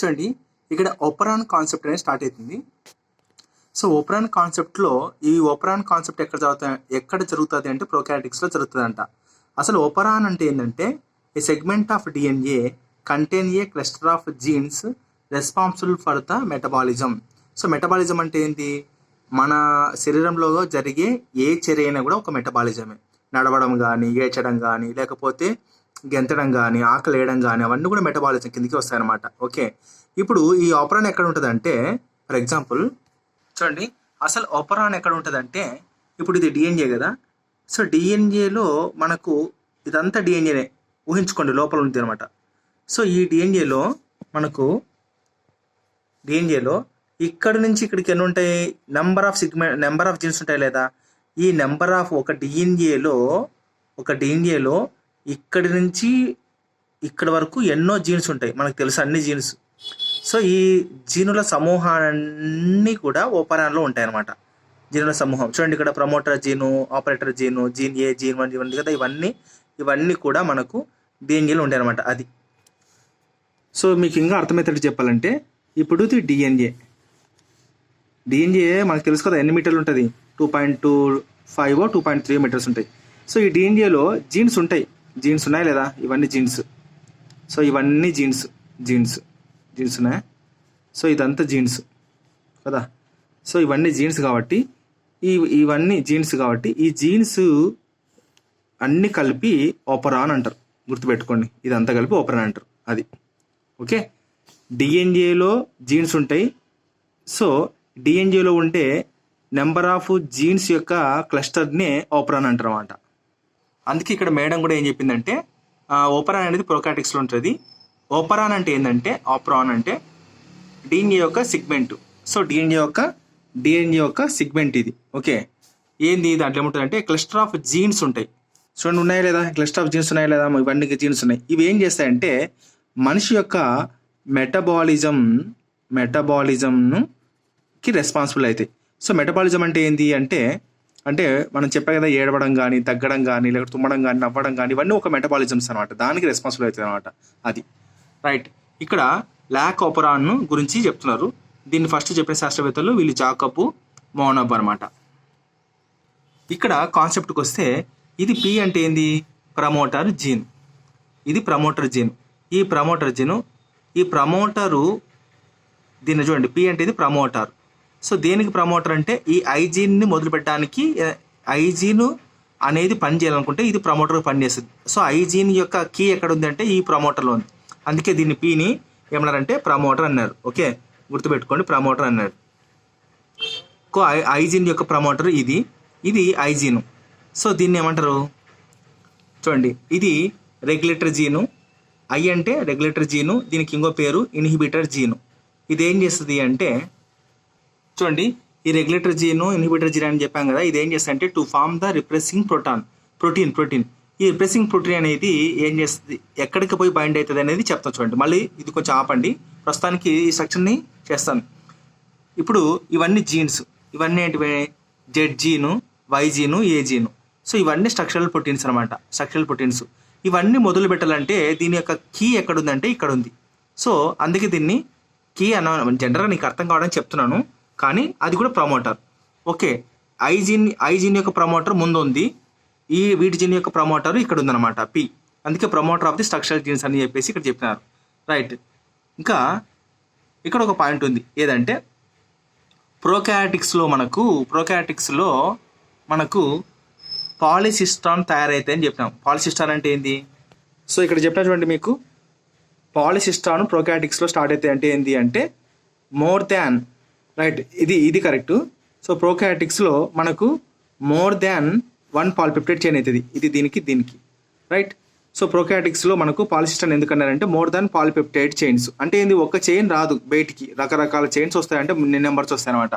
చూడండి ఇక్కడ operon concept అనేది స్టార్ట్ అవుతుంది. సో ఓపెరాన్ కాన్సెప్ట్లో ఈ ఓపెరాన్ కాన్సెప్ట్ ఎక్కడ జరుగుతుంది అంటే ప్రోకారియోటిక్స్లో జరుగుతుందంట. అసలు ఓపెరాన్ అంటే ఏంటంటే a segment of DNA contain a cluster of genes responsible for the metabolism. So metabolism అంటే ఏంటి? మన శరీరంలో జరిగే ఏ చర్య అయినా కూడా ఒక మెటబాలిజమే. నడవడం కానీ, ఏడ్చడం కానీ, లేకపోతే గెంతడం కానీ, ఆకలి వేయడం కానీ, అవన్నీ కూడా మెటబాలిజం కిందకి వస్తాయన్నమాట. ఓకే, ఇప్పుడు ఈ ఓపెరాన్ ఎక్కడ ఉంటుంది అంటే, ఫర్ ఎగ్జాంపుల్ చూడండి, అసలు ఓపెరాన్ ఎక్కడ ఉంటుంది అంటే, ఇప్పుడు ఇది డిఎన్ఏ కదా. సో డిఎన్ఏలో మనకు ఇదంతా డిఎన్ఏనే ఊహించుకోండి, లోపల ఉంటుంది అనమాట. సో ఈ డిఎన్ఏలో మనకు ఇక్కడ నుంచి ఇక్కడికి ఎన్ని ఉంటాయి? నెంబర్ ఆఫ్ జీన్స్ ఉంటాయి లేదా? ఈ నెంబర్ ఆఫ్ ఒక డిఎన్ఏలో ఇక్కడి నుంచి ఇక్కడ వరకు ఎన్నో జీన్స్ ఉంటాయి, మనకు తెలుసు అన్ని జీన్స్. సో ఈ జీనుల సమూహాన్ని కూడా ఓపెరాన్లో ఉంటాయి అన్నమాట. జీనుల సమూహం చూడండి, ఇక్కడ ప్రమోటర్ జీను, ఆపరేటర్ జీను, జీన్ ఏ, జీన్ 1 ఇవన్నీ కదా, ఇవన్నీ కూడా మనకు డిఎన్ఏలో ఉంటాయి అన్నమాట. అది సో మీకు ఇంకా అర్థమయ్యేటట్టు చెప్పాలంటే, ఇప్పుడు ఇది డిఎన్ఏ మనకు తెలుసు కదా ఎన్ని మీటర్లు ఉంటుంది? 2.25 2.3 మీటర్స్ ఉంటాయి. సో ఈ డిఎన్ఏలో జీన్స్ ఉంటాయి. జీన్స్ ఉన్నాయి లేదా? ఇవన్నీ జీన్స్. సో ఇవన్నీ జీన్స్ ఉన్నాయి. సో ఇదంతా జీన్స్ కదా. సో ఇవన్నీ జీన్స్ కాబట్టి ఇవన్నీ జీన్స్ కాబట్టి ఈ జీన్స్ అన్నీ కలిపి ఓపెరాన్ అంటారు. గుర్తుపెట్టుకోండి, ఇదంతా కలిపి ఓపెరాన్ అంటారు. అది ఓకే. డిఎన్ఏలో జీన్స్ ఉంటాయి. సో డిఎన్ఏలో ఉంటే నెంబర్ ఆఫ్ జీన్స్ యొక్క క్లస్టర్నే ఓపెరాన్ అంటారు అన్నమాట. అందుకే ఇక్కడ మేడం కూడా ఏం చెప్పిందంటే, ఓపెరాన్ అనేది ప్రోకారియోటిక్స్లో ఉంటుంది. ఓపెరాన్ అంటే ఏంటంటే, ఆప్రాన్ అంటే డిఎన్ఏ యొక్క సిగ్మెంట్. సో డిఎన్ఏ యొక్క సిగ్మెంట్ ఇది. ఓకే, ఏంది దాంట్లో ఏముంటుందంటే క్లస్టర్ ఆఫ్ జీన్స్ ఉంటాయి. చూడండి, ఉన్నాయా లేదా? క్లస్టర్ ఆఫ్ జీన్స్ ఉన్నాయా లేదా? ఇవన్నీ జీన్స్ ఉన్నాయి. ఇవి ఏం చేస్తాయంటే మనిషి యొక్క మెటబాలిజంకి రెస్పాన్సిబుల్ అవుతాయి. సో మెటబాలిజం అంటే ఏంటి అంటే మనం చెప్పా కదా, ఏడవడం కానీ, తగ్గడం కానీ, లేకపోతే తుమ్మడం కానీ, నవ్వడం కానీ, ఇవన్నీ ఒక మెటబాలిజమ్స్ అనమాట. దానికి రెస్పాన్సిబుల్ అవుతుంది అనమాట. అది రైట్. ఇక్కడ లాక్ ఓపెరాన్ గురించి చెప్తున్నారు. దీన్ని ఫస్ట్ చెప్పిన శాస్త్రవేత్తలు వీళ్ళు జాకబ్ మోనబ్ అనమాట. ఇక్కడ కాన్సెప్ట్కి వస్తే, ఇది పి అంటే ఏంది? Promoter gene. ఇది ప్రమోటర్ జీన్. ఈ ప్రమోటరు దీన్ని చూడండి, పి అంటే ఇది ప్రమోటర్. సో దేనికి ప్రమోటర్ అంటే, ఈ ఐజీన్ని మొదలుపెట్టడానికి ఐజీన్ అనేది పని చేయాలనుకుంటే ఇది ప్రమోటర్ పనిచేస్తుంది. సో ఐజీన్ యొక్క కీ ఎక్కడ ఉంది అంటే ఈ ప్రమోటర్లో ఉంది. అందుకే దీన్ని పీని ఏమన్నారంటే ప్రమోటర్ అన్నారు. ఓకే, గుర్తుపెట్టుకోండి, ప్రమోటర్ అన్నారు. ఐజీన్ యొక్క ప్రమోటర్ ఇది ఐజీన్. సో దీన్ని ఏమంటారు చూడండి, ఇది రెగ్యులేటర్ జీను. ఐ అంటే రెగ్యులేటర్ జీను, దీనికి ఇంకో పేరు ఇన్హిబిటర్ జీను. ఇది ఏం చేస్తుంది అంటే, చూడండి, ఈ రెగ్యులేటర్ జీను, ఇన్హిబిటర్ జీన్ అని చెప్పాం కదా, ఇది ఏం చేస్తుంది అంటే టు ఫార్మ్ ద రిప్రెసింగ్ ప్రోటీన్. ఈ రిప్రెసింగ్ ప్రోటీన్ అనేది ఏం చేస్తుంది, ఎక్కడికి పోయి బైండ్ అవుతుంది అనేది చెప్తాను. చూడండి, మళ్ళీ ఇది కొంచెం ఆపండి, ప్రస్తుతానికి ఈ స్ట్రక్చర్ని చేస్తాను. ఇప్పుడు ఇవన్నీ జీన్స్, ఇవన్నీ ఏంటివి? Z gene, Y gene, A gene. So ఇవన్నీ స్ట్రక్చరల్ ప్రోటీన్స్ అనమాట. ఇవన్నీ మొదలు పెట్టాలంటే దీని యొక్క కీ ఎక్కడుందంటే ఇక్కడ ఉంది. సో అందుకే దీన్ని కీ జనరల్గా నీకు అర్థం కావడానికి చెప్తున్నాను, కానీ అది కూడా ప్రమోటర్. ఓకే, ఐజీన్ యొక్క ప్రమోటర్ ముందు ఉంది, వీటి జీన్ యొక్క ప్రమోటర్ ఇక్కడ ఉందన్నమాట, పి. అందుకే promoter of the structural jeans అని చెప్పేసి ఇక్కడ చెప్పినారు. రైట్. ఇంకా ఇక్కడ ఒక పాయింట్ ఉంది, ఏదంటే ప్రోకారియోటిక్స్లో మనకు పాలిసిస్ట్రాన్ తయారైతాయి అని చెప్పినాం. పాలిసిస్ట్రాన్ అంటే ఏంది? సో ఇక్కడ చెప్పిన చూడండి, మీకు పాలిసిస్ట్రాన్ ప్రోకారియోటిక్స్లో స్టార్ట్ అవుతాయి అంటే ఏంది అంటే మోర్ దాన్, రైట్, ఇది కరెక్ట్. సో ప్రోకారియోటిక్స్లో మనకు మోర్ దాన్ 1 పాలిపెప్టైడ్ చైన్ అవుతుంది. ఇది దీనికి రైట్. సో ప్రోకారియోటిక్స్లో మనకు పాలిసిస్ట్రాన్ ఎందుకన్నారంటే మోర్ దాన్ పాలిపెప్టైడ్ చైన్స్. అంటే ఏంది, ఒక చైన్ రాదు బయటికి, రకరకాల చైన్స్ వస్తాయంటే నెంబర్స్ వస్తాయి అనమాట.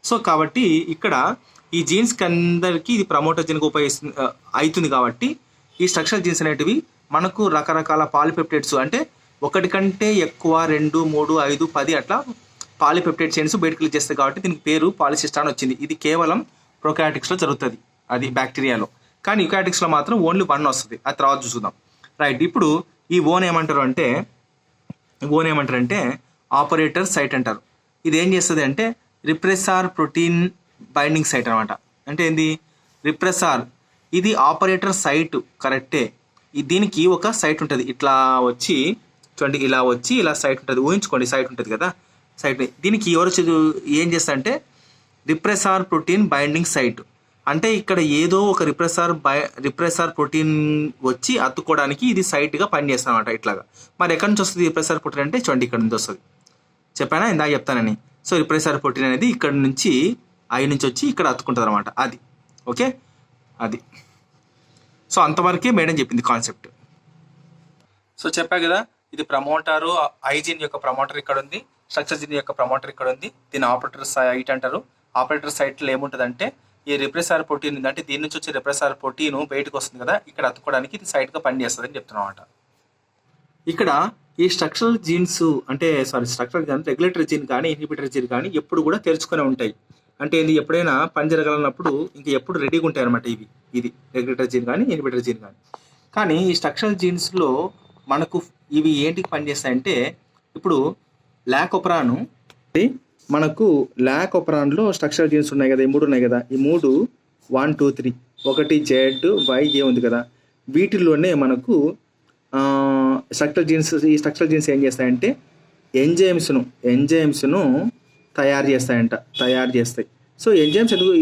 సో కాబట్టి ఇక్కడ ఈ జీన్స్కి అందరికీ ఇది ప్రమోటర్ జీన్కి అవుతుంది కాబట్టి ఈ స్ట్రక్చరల్ జీన్స్ అనేటివి మనకు రకరకాల పాలిపెప్టైడ్స్, అంటే ఒకటి కంటే ఎక్కువ 2, 3, 5, 10 అట్లా పాలిపెప్టైడ్ చైన్స్ బయటకు చేస్తాయి కాబట్టి దీనికి పేరు పాలిసిస్ట్రాన్ వచ్చింది. ఇది కేవలం ప్రోకారియోటిక్స్లో జరుగుతుంది, అది బ్యాక్టీరియాలో. కానీ యూకారియోటిక్స్లో మాత్రం ఓన్లీ 1 వస్తుంది. అది తర్వాత చూద్దాం. రైట్. ఇప్పుడు ఈ ఓన్ ఏమంటారు అంటే ఆపరేటర్ సైట్ అంటారు. ఇది ఏం చేస్తుంది అంటే రిప్రెసార్ ప్రోటీన్ బైండింగ్ సైట్ అనమాట. అంటే ఏంది రిప్రెసార్, ఇది ఆపరేటర్ సైట్ కరెక్టే. దీనికి ఒక సైట్ ఉంటుంది, ఇట్లా వచ్చి చూడండి, ఇలా వచ్చి ఇలా సైట్ ఉంటుంది, ఊహించుకోండి సైట్ ఉంటుంది కదా సైట్. దీనికి ఎవరు ఏం చేస్తారంటే రిప్రెసార్ ప్రోటీన్ బైండింగ్ సైట్. అంటే ఇక్కడ ఏదో ఒక రిప్రెసార్ ప్రోటీన్ వచ్చి అతుక్కోవడానికి ఇది సైట్గా పనిచేస్తుంది అనమాట ఇట్లాగా. మరి ఎక్కడి నుంచి వస్తుంది రిప్రెసార్ ప్రోటీన్ అంటే చూడండి ఇక్కడ నుంచి వస్తుంది, చెప్పానా ఇందాక చెప్తానని. సో రిప్రెసార్ ప్రోటీన్ అనేది ఇక్కడ నుంచి నుంచి వచ్చి ఇక్కడ అతుక్కుంటుంది అనమాట, అది ఓకే అది. సో అంతవరకే మేడం చెప్పింది కాన్సెప్ట్. సో చెప్పా కదా, ఇది ప్రమోటారు, ఐజిన్ యొక్క ప్రమోటర్ ఇక్కడ ఉంది, స్ట్రక్చర్ జీన్ యొక్క ప్రమోటర్ ఇక్కడ ఉంది, దీని ఆపరేటర్ సైట్ అంటారు. ఆపరేటర్ సైట్లో ఏముంటుందంటే ఈ రిప్రెసార్ ప్రోటీన్ ఉంది, అంటే దీని నుంచి వచ్చే రిప్రెసార్ ప్రోటీన్ బయటకు వస్తుంది కదా, ఇక్కడ అతుక్కోవడానికి ఇది సైట్గా పనిచేస్తుంది అని చెప్తున్నాం అనమాట. ఇక్కడ ఈ స్ట్రక్చరల్ జీన్స్ అంటే స్ట్రక్చరల్ జీన్, రెగ్యులేటరీ జీన్ కానీ ఇన్హిబిటరీ జీన్ కానీ ఎప్పుడు కూడా తెరుచుకునే ఉంటాయి. అంటే ఇది ఎప్పుడైనా పని జరగాలన్నప్పుడు ఇంకా ఎప్పుడు రెడీగా ఉంటాయి అనమాట ఇది రెగ్యులేటరీ జీన్ కానీ ఇన్హిబిటరీ జీన్ కానీ. కానీ ఈ స్ట్రక్చరల్ జీన్స్లో మనకు ఇవి ఏంటికి పనిచేస్తాయంటే, ఇప్పుడు లాకోపరాను, మనకు లాకోపరాన్లో స్ట్రక్చరల్ జీన్స్ ఉన్నాయి కదా, ఈ 3 ఉన్నాయి కదా, ఈ 3 1 2 3 ఒకటి జెడ్ వై ఏ ఉంది కదా, వీటిల్లోనే మనకు ఈ స్ట్రక్చరల్ జీన్స్ ఏం చేస్తాయంటే ఎంజైమ్స్ను తయారు చేస్తాయి. సో ఎంజైమ్స్ ఎందుకు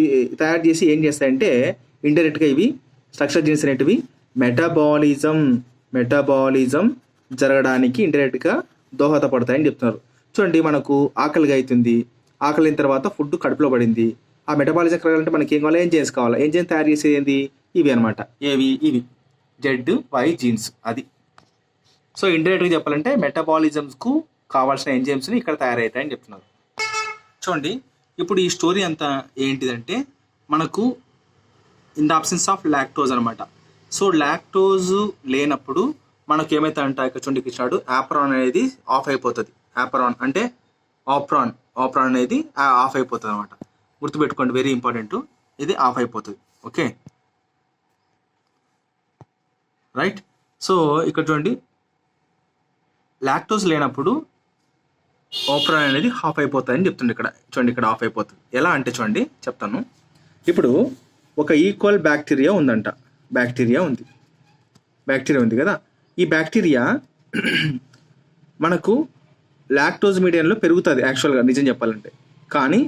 తయారు చేసి ఏం చేస్తాయంటే ఇండైరెక్ట్గా ఇవి స్ట్రక్చరల్ జీన్స్ అనేటివి మెటాబాలిజం జరగడానికి ఇండైరెక్ట్గా దోహదపడతాయని చెప్తున్నారు. చూడండి, మనకు ఆకలిగా అవుతుంది, ఆకలి అయిన తర్వాత ఫుడ్ కడుపులో పడింది, ఆ మెటబాలిజం కలగాలంటే మనకి ఏం కావాలి, ఎంజైమ్స్ కావాలి. ఎంజైమ్ తయారు చేసేది ఇవి అనమాట, ఇవి జెడ్ వై జీన్స్ అది. సో ఇండైరెక్ట్గా చెప్పాలంటే మెటబాలిజమ్స్కు కావాల్సిన ఎంజైమ్స్ని ఇక్కడ తయారవుతాయని చెప్తున్నారు. చూడండి, ఇప్పుడు ఈ స్టోరీ అంతా ఏంటిదంటే మనకు in the absence of lactose అనమాట. సో లాక్టోజ్ లేనప్పుడు మనకు ఏమైతుందంట, ఇక్కడ చూడండి ఇచ్చాడు, ఆప్రాన్ అనేది ఆఫ్ అయిపోతుంది. ఆప్రాన్ అంటే ఆప్రాన్ అనేది ఆఫ్ అయిపోతుంది అనమాట. గుర్తుపెట్టుకోండి, వెరీ ఇంపార్టెంట్, ఇది ఆఫ్ అయిపోతుంది. Okay right. సో ఇక్కడ చూడండి, లాక్టోజ్ లేనప్పుడు ఆప్రాన్ అనేది ఆఫ్ అయిపోతుందని చెప్తుంది. ఇక్కడ చూడండి, ఇక్కడ ఆఫ్ అయిపోతుంది. ఎలా అంటే చూడండి చెప్తాను. ఇప్పుడు ఒక ఈక్వల్ బ్యాక్టీరియా ఉందంట, బ్యాక్టీరియా ఉంది కదా, ఈ బ్యాక్టీరియా మనకు లాక్టోజ్ మీడియంలో పెరుగుతుంది యాక్చువల్గా నిజం చెప్పాలంటే. కానీ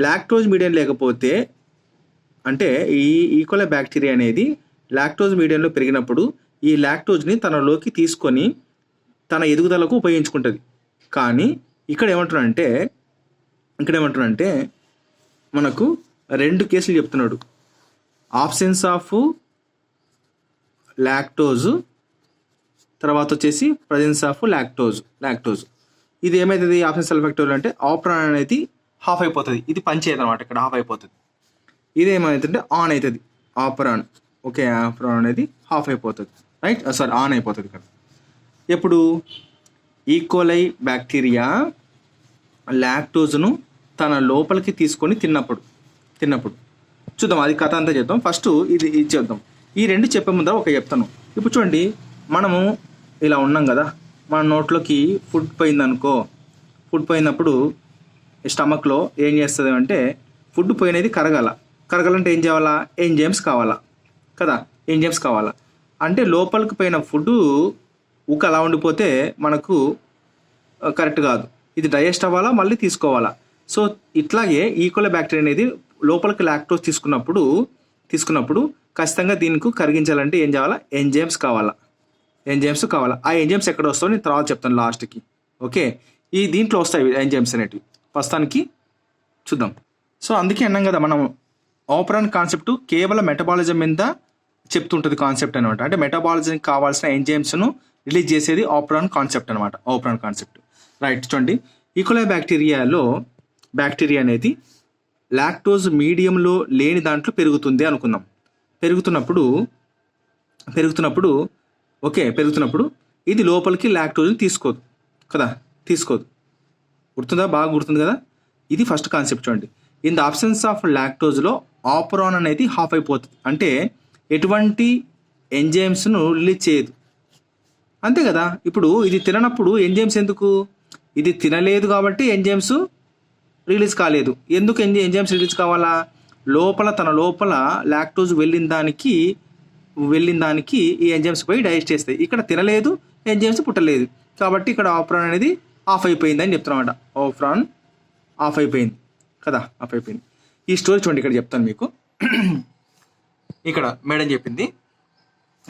లాక్టోజ్ మీడియం లేకపోతే, అంటే ఈ ఈక్వల్ బ్యాక్టీరియా అనేది లాక్టోజ్ మీడియంలో పెరిగినప్పుడు ఈ లాక్టోజ్ని తనలోకి తీసుకొని తన ఎదుగుదలకు ఉపయోగించుకుంటుంది. కానీ ఇక్కడ ఏమంటున్నాడంటే మనకు 2 కేసులు చెప్తున్నాడు, ఆబ్సెన్స్ ఆఫ్ లాక్టోజ్, తర్వాత వచ్చేసి ప్రజెన్స్ ఆఫ్ లాక్టోజ్. ఇది ఏమవుతుంది, ఆబ్సెన్స్ ఆఫ్ లాక్టోజ్ అంటే ఆప్రాన్ అనేది హాఫ్ అయిపోతుంది, ఇది పనిచేయదు అనమాట, ఇక్కడ హాఫ్ అయిపోతుంది. ఇది ఏమవుతుందంటే ఆన్ అవుతుంది ఆప్రాన్. ఓకే, ఆప్రాన్ అనేది హాఫ్ అయిపోతుంది, రైట్, ఆన్ అయిపోతుంది ఇక్కడ. ఎప్పుడు ఈకోలై బ్యాక్టీరియా లాక్టోజ్ను తన లోపలికి తీసుకొని తిన్నప్పుడు చూద్దాం, అది కథ అంతా చెప్తాం. ఫస్ట్ ఇది చేద్దాం. ఈ 2 చెప్పే ముందర ఒక చెప్తాను. ఇప్పుడు చూడండి, మనము ఇలా ఉన్నాం కదా, మన నోట్లోకి ఫుడ్ పోయినప్పుడు స్టమక్లో ఏం చేస్తుంది అంటే, ఫుడ్ పోయినది కరగాలంటే ఏం చేయాలా, ఎంజైమ్స్ కావాలా కదా, ఎంజైమ్స్ కావాలా. అంటే లోపలికి పోయిన ఫుడ్ అలా ఉండిపోతే మనకు కరెక్ట్ కాదు, ఇది డైజెస్ట్ అవ్వాలా, మళ్ళీ తీసుకోవాలా. సో ఇట్లాగే ఈకోలై బ్యాక్టీరియా అనేది లోపలికి లాక్టోజ్ తీసుకున్నప్పుడు ఖచ్చితంగా దీనికి కరిగించాలంటే ఏం చేయాలా, ఎంజైమ్స్ కావాలా. ఆ ఎంజైమ్స్ ఎక్కడ వస్తాయో నేను తర్వాత చెప్తాను లాస్ట్కి. ఓకే, ఈ దీంట్లో వస్తాయి ఎంజైమ్స్ అనేటివి, ప్రస్తుతానికి చూద్దాం. సో అందుకే అన్నాం కదా, మనం ఆప్రాన్ కాన్సెప్ట్ కేవలం మెటబాలిజం మీద చెప్తుంటుంది కాన్సెప్ట్ అనమాట. అంటే మెటబాలిజంకి కావాల్సిన ఎంజైమ్స్ను రిలీజ్ చేసేది ఆప్రాన్ కాన్సెప్ట్ అనమాట, ఆప్రాన్ కాన్సెప్ట్. రైట్, చూడండి, ఈకోలై బ్యాక్టీరియా అనేది లాక్టోజ్ మీడియంలో లేని దాంట్లో పెరుగుతుంది అనుకుందాం. పెరుగుతున్నప్పుడు ఇది లోపలికి లాక్టోజ్ని తీసుకోదు. బాగా గుర్తుంది కదా. ఇది ఫస్ట్ కాన్సెప్ట్. చూడండి, ఇన్ ద అబ్సెన్స్ ఆఫ్ లాక్టోజ్లో ఆప్రాన్ అనేది హాఫ్ అయిపోతుంది, అంటే ఎటువంటి ఎంజైమ్స్ను రిలీజ్ చేయదు, అంతే కదా. ఇప్పుడు ఇది తిననప్పుడు ఎంజైమ్స్ ఎందుకు, ఇది తినలేదు కాబట్టి ఎంజైమ్స్ రిలీజ్ కాలేదు. ఎందుకు ఎంజైమ్స్ రిలీజ్ కావాలా? తన లోపల లాక్టోజ్ వెళ్ళిన దానికి ఈ ఎంజైమ్స్ పోయి డైజెస్ట్ చేస్తాయి. ఇక్కడ తినలేదు, ఎంజైమ్స్ పుట్టలేదు కాబట్టి ఇక్కడ ఆఫ్రాన్ అనేది ఆఫ్ అయిపోయింది అని చెప్తున్నమాట. ఆఫ్రాన్ ఆఫ్ అయిపోయింది కదా, ఆఫ్ అయిపోయింది. ఈ స్టోరీ చూడండి, ఇక్కడ చెప్తాను మీకు. ఇక్కడ మేడం చెప్పింది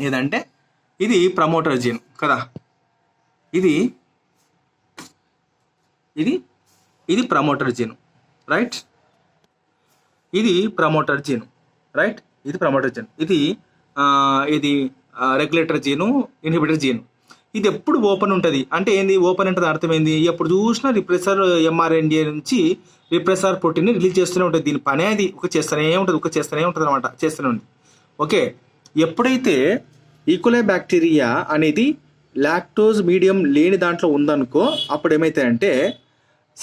ఏదంటే ఇది ప్రమోటర్ జీన్ కదా, ఇది ప్రమోటర్ జీన్, రైట్? ఇది ప్రమోటర్ జీన్, రైట్? ఇది ప్రమోటర్ జీన్, ఇది రెగ్యులేటర్ జీను, ఇన్హిబిటర్ జీను. ఇది ఎప్పుడు ఓపెన్ ఉంటుంది అంటే ఏంది? ఓపెన్ అంటే అర్థం ఏంది? ఎప్పుడు చూసినా రిప్రెసర్ ఎంఆర్ఎన్ఏ నుంచి రిప్రెసర్ ప్రోటీన్ని రిలీజ్ చేస్తూనే ఉంటుంది. దీని పని అది చేస్తూనే ఉంటుంది అనమాట, చేస్తూనే ఉంది. ఓకే, ఎప్పుడైతే ఈకోలై బ్యాక్టీరియా అనేది లాక్టోజ్ మీడియం లేని దాంట్లో ఉందనుకో, అప్పుడు ఏమవుతాయంటే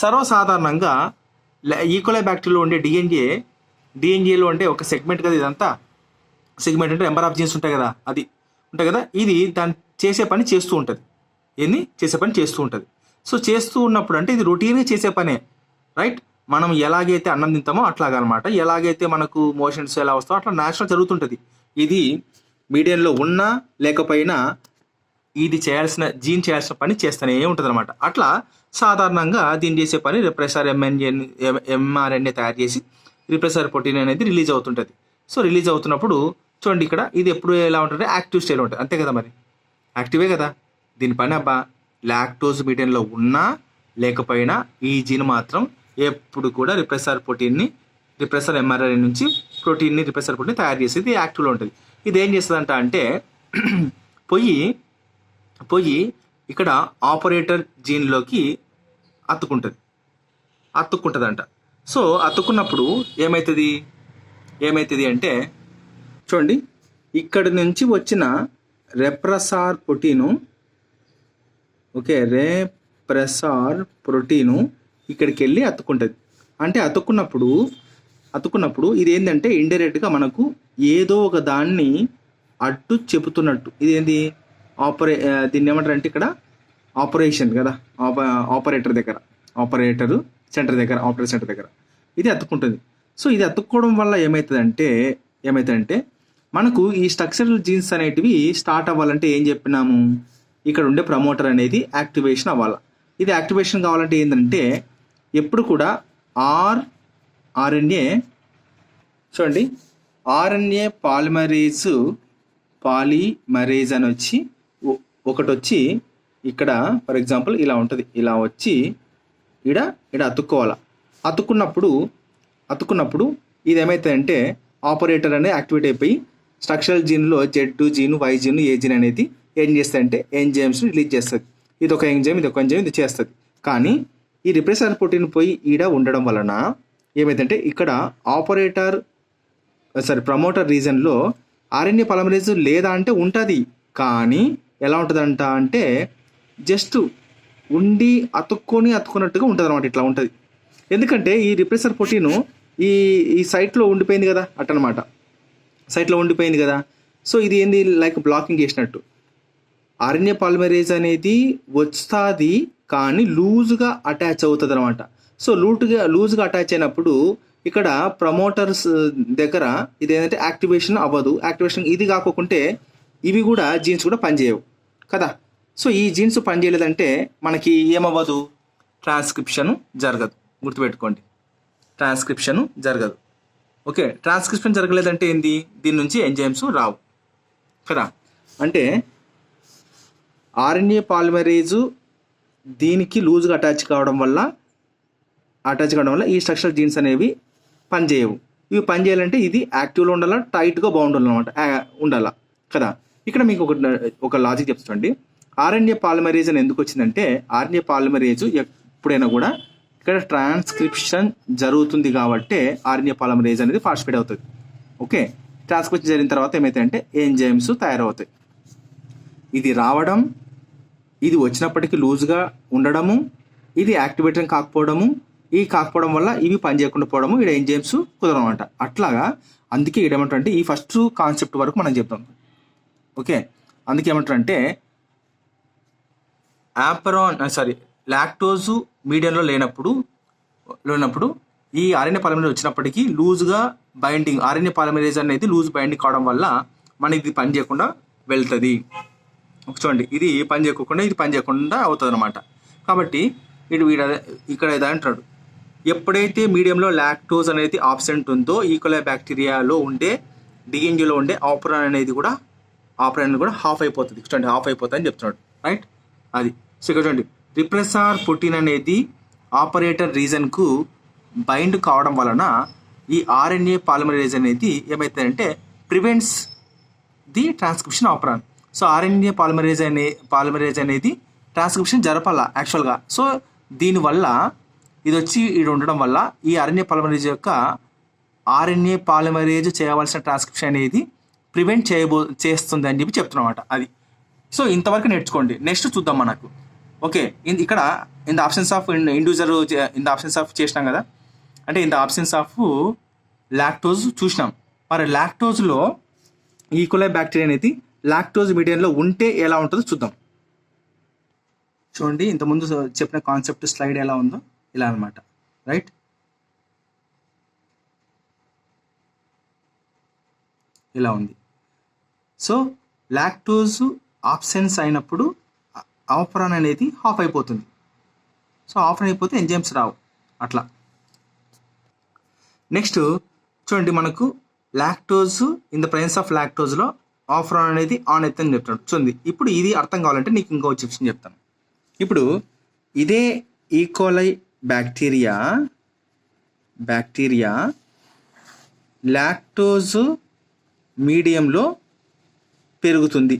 సర్వసాధారణంగా ఈకోలై బ్యాక్టీరియాలో ఉండే డిఎన్ఏలో అంటే ఒక సెగ్మెంట్ కదా, ఇదంతా సెగ్మెంట్ అంటే నెంబర్ ఆఫ్ జీన్స్ ఉంటాయి కదా, అది ఉంటాయి కదా. ఇది దాన్ని చేసే పని చేస్తూ ఉంటుంది. సో చేస్తూ ఉన్నప్పుడు అంటే ఇది రొటీన్గా చేసే పనే, రైట్? మనం ఎలాగైతే అన్నం తింటామో అట్లాగనమాట. ఎలాగైతే మనకు మోషన్స్ ఎలా వస్తామో అట్లా న్యాచురల్ జరుగుతుంటుంది. ఇది మీడియంలో ఉన్నా లేకపోయినా ఇది జీన్ చేయాల్సిన పని చేస్తూనే ఉంటుంది అనమాట. అట్లా సాధారణంగా దీన్ని చేసే పని రిప్రెసర్ ఎంఆర్ఎన్ఏ తయారు చేసి రిప్రెసర్ ప్రోటీన్ అనేది రిలీజ్ అవుతుంటుంది. సో రిలీజ్ అవుతున్నప్పుడు చూడండి, ఇక్కడ ఇది ఎప్పుడు ఎలా ఉంటుంది? యాక్టివ్ స్టేట్లో ఉంటుంది, అంతే కదా, మరి యాక్టివే కదా. దీని పని అబ్బా లాక్టోజ్ మీడియంలో ఉన్నా లేకపోయినా ఈ జీన్ మాత్రం ఎప్పుడు కూడా రిప్రెసర్ ఎంఆర్ఎన్ఏ నుంచి రిప్రెసర్ ప్రోటీన్ తయారు చేసేది యాక్టివ్లో ఉంటుంది. ఇది ఏం చేస్తుందంట అంటే పోయి ఇక్కడ ఆపరేటర్ జీన్లోకి అతుక్కుంటుందంట. సో అతుక్కున్నప్పుడు ఏమవుతుంది అంటే చూడండి, ఇక్కడి నుంచి వచ్చిన రెప్రెసర్ ప్రోటీను ఇక్కడికి వెళ్ళి అతుక్కుంటుంది. అంటే అతుక్కున్నప్పుడు ఇది ఏంటంటే ఇండైరెక్ట్గా మనకు ఏదో ఒక దాన్ని అడ్డు చెబుతున్నట్టు. ఇదేంది? దీన్ని ఏమంటారు అంటే ఇక్కడ ఆపరేషన్ కదా, ఆపరేటర్ సెంటర్ దగ్గర ఇది అతుక్కుంటుంది. సో ఇది అతుక్కోవడం వల్ల ఏమవుతుందంటే మనకు ఈ స్ట్రక్చరల్ జీన్స్ అనేటివి స్టార్ట్ అవ్వాలంటే ఏం చెప్పినాము? ఇక్కడ ఉండే ప్రమోటర్ అనేది యాక్టివేషన్ అవ్వాలి. ఇది యాక్టివేషన్ కావాలంటే ఏంటంటే ఎప్పుడు కూడా ఆర్ఎన్ఏ చూడండి, ఆర్ఎన్ఏ పాలిమరేజ్ అని ఒకటి వచ్చి ఇక్కడ ఫర్ ఎగ్జాంపుల్ ఇలా ఉంటుంది, ఇలా వచ్చి ఇక్కడ అతుక్కోవాలి. అతుక్కున్నప్పుడు ఇది ఏమవుతుందంటే ఆపరేటర్ అనేది యాక్టివేట్ అయిపోయి స్ట్రక్చరల్ జీన్లో Z gene, Y gene, A gene అనేది ఏం చేస్తాయంటే ఎంజైమ్స్ రిలీజ్ చేస్తుంది. ఇది ఒక ఎంజైమ్ ఇది చేస్తుంది. కానీ ఈ రిప్రెసర్ ప్రోటీన్ పోయి ఉండడం వలన ఏమైందంటే ఇక్కడ ప్రమోటర్ రీజన్లో ఆర్ఎన్ఏ పాలిమరేజ్ లేదా అంటే ఉంటుంది, కానీ ఎలా ఉంటుందంట అంటే జస్ట్ అతుక్కున్నట్టుగా ఉంటుంది అనమాట. ఇట్లా ఉంటుంది. ఎందుకంటే ఈ రిప్రెసర్ ప్రోటీను ఈ సైట్లో ఉండిపోయింది కదా, అట్టనమాట, సైట్లో ఉండిపోయింది కదా. సో ఇది ఏంది? లైక్ బ్లాకింగ్ చేసినట్టు. ఆర్ఎన్ఏ పాలిమరేజ్ అనేది వస్తుంది కానీ లూజ్గా అటాచ్ అవుతుంది అనమాట. సో లూజ్గా అటాచ్ అయినప్పుడు ఇక్కడ ప్రమోటర్స్ దగ్గర ఇది ఏంటంటే యాక్టివేషన్ అవ్వదు. యాక్టివేషన్ ఇది కాకుంటే ఇవి కూడా జీన్స్ కూడా పనిచేయవు కదా. సో ఈ జీన్స్ పనిచేయలేదంటే మనకి ఏమవ్వదు? ట్రాన్స్క్రిప్షన్ జరగదు. గుర్తుపెట్టుకోండి, ట్రాన్స్క్రిప్షన్ జరగదు. ఓకే, ట్రాన్స్క్రిప్షన్ జరగలేదంటే ఏంది? దీని నుంచి ఎంజైమ్స్ రావు కదా. అంటే ఆర్ఎన్ఏ పాలిమరేజ్ దీనికి లూజ్గా అటాచ్ కావడం వల్ల ఈ స్ట్రక్చరల్ జీన్స్ అనేవి పనిచేయవు. ఇవి పనిచేయాలంటే ఇది యాక్టివ్లో ఉండాలా, టైట్గా ఉండాలా కదా. ఇక్కడ మీకు ఒక లాజిక్ చెప్తాండి. ఆర్ఎన్ఏ పాలిమరేజ్ అని ఎందుకు వచ్చిందంటే ఆర్ఎన్ఏ పాలిమరేజ్ ఎప్పుడైనా కూడా ఇక్కడ ట్రాన్స్క్రిప్షన్ జరుగుతుంది కాబట్టి ఆర్ఎన్ఏ పాలిమరేజ్ అనేది ఫాస్ఫేట్ అవుతుంది. ఓకే, ట్రాన్స్క్రిప్షన్ జరిగిన తర్వాత ఏమవుతాయంటే ఎంజైమ్స్ తయారవుతాయి. ఇది రావడం, ఇది వచ్చినప్పటికీ లూజ్గా ఉండడము, ఇది యాక్టివేషన్ కాకపోవడం వల్ల ఇవి పనిచేయకుండా పోవడము, ఇక్కడ ఎంజైమ్స్ కుదరనమాట. అట్లాగా అందుకే ఇక్కడ ఏమంటారంటే ఈ ఫస్ట్ కాన్సెప్ట్ వరకు మనం చెప్తాం. ఓకే, అందుకే ఏమంటారంటే లాక్టోజు మీడియంలో లేనప్పుడు ఈ ఆర్ఎన్ఏ పాలిమరేజ్ వచ్చినప్పటికీ లూజ్గా బైండింగ్, ఆర్ఎన్ఏ పాలిమరేజ్ అనేది లూజ్ బైండింగ్ కావడం వల్ల మనకి ఇది పని చేయకుండా వెళ్తుంది. చూడండి, ఇది పని చేయకుండా అవుతుంది అనమాట. కాబట్టి ఇక్కడ ఏదో అంటాడు, ఎప్పుడైతే మీడియంలో లాక్టోజ్ అనేది ఆబ్సెంట్ ఉందో ఈకోలై బ్యాక్టీరియాలో ఉండే డిఎన్ఏలో ఉండే ఆపరాన్ అనేది కూడా హాఫ్ అయిపోతుంది. చూడండి, హాఫ్ అయిపోతుంది అని చెప్తున్నాడు, రైట్? అది. సో ఇక్కడ చూడండి, రిప్రెసార్ ప్రోటీన్ అనేది ఆపరేటర్ రీజన్కు బైండ్ కావడం వలన ఈ ఆర్ఎన్ఏ పాలిమరేజ్ అనేది ఏమవుతుందంటే prevents the transcription ఆపరాన్. So RNA polymerase అనేది ట్రాన్స్క్రిప్షన్ జరపాల యాక్చువల్గా. సో దీనివల్ల ఇది వచ్చి ఉండడం వల్ల ఈ ఆర్ఎన్ఏ పాలిమరేజ్ చేయవలసిన ట్రాన్స్క్రిప్షన్ అనేది ప్రివెంట్ చేస్తుంది అని చెప్పి చెప్తున్నమాట. అది. సో ఇంతవరకు నేర్చుకోండి. నెక్స్ట్ చూద్దాం మనకు. ఓకే, ఇక్కడ in the options of individual in the options of చేసినాం కదా, అంటే in the options of lactose చూసినాం. మరి లాక్టోజ్లో ఈకోలై బ్యాక్టీరియా అనేది లాక్టోజ్ మీడియంలో ఉంటే ఎలా ఉంటుందో చూద్దాం. చూడండి, ఇంతకుముందు చెప్పిన కాన్సెప్ట్ స్లైడ్ ఎలా ఉందో ఇలా అనమాట, రైట్? ఇలా ఉంది. సో లాక్టోజ్ ఆబ్సెన్స్ అయినప్పుడు ఆపరాన్ అనేది హాఫ్ అయిపోతుంది. సో ఆఫ్ అయిపోతే ఎంజైమ్స్ రావు అట్లా. నెక్స్ట్ చూడండి, మనకు lactose in the presence of లాక్టోజ్లో ఆఫరాన్ అనేది ఆన్ అవుతుందని చెప్తాడు. చూడండి, ఇప్పుడు ఇది అర్థం కావాలంటే నీకు ఇంకో చిప్స్ చెప్తాను. ఇప్పుడు ఇదే ఈకోలై బ్యాక్టీరియా లాక్టోజ్ మీడియంలో పెరుగుతుంది.